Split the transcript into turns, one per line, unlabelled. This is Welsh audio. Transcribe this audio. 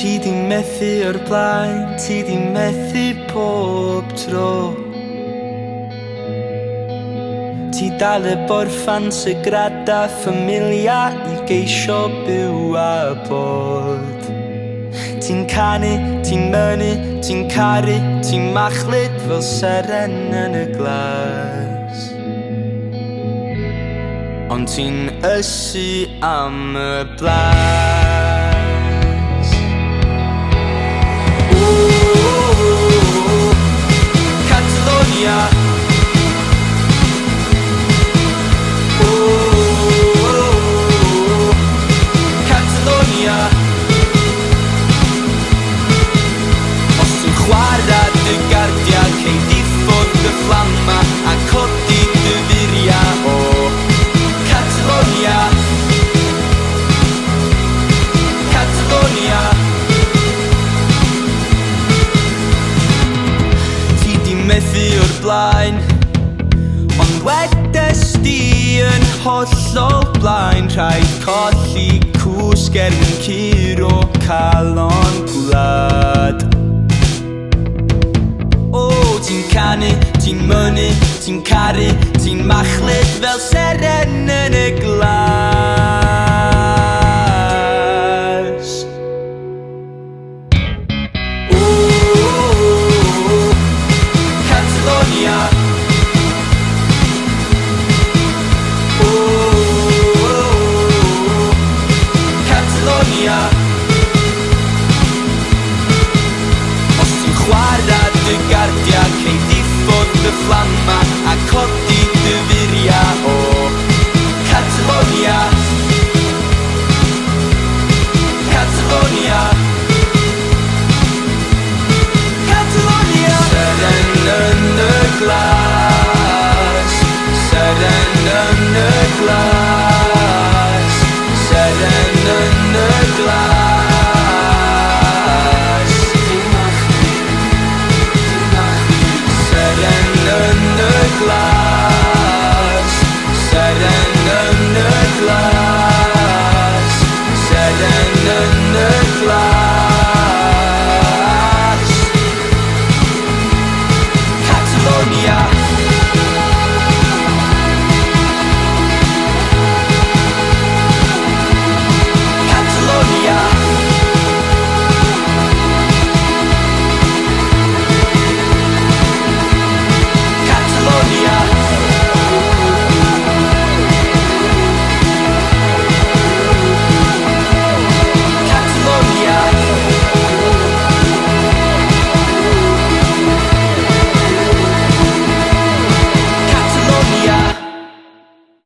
Ti di methu o'r blaen, ti di methu pob tro. Ti dal y borffan sigrada ffamilia I geisio byw a bod. Ti'n canu, ti'n mynu, ti'n caru, ti'n machlud fel seren yn y glas. Ond ti'n ysu am y blas. Catalonia. Catalonia. Os ti'n chwarae dy gardia, cei diffodd dy fflama a codi dy furia o Catalonia. Catalonia. Ti di methu o'r blaen, ond wedes di yn hollol blaen. Rhaid colli cwsg curo calon gwlad. O, ti'n canu, ti'n mynu, ti'n caru, ti'n machlud fel seren yn y glas. Catalonia. Catalonia. Os ti'n chwarae dy gardia, cei diffodd dy fflama a codi dy furia o Catalonia. Catalonia. Catalonia. Seren yn y glas. Seren yn y glas.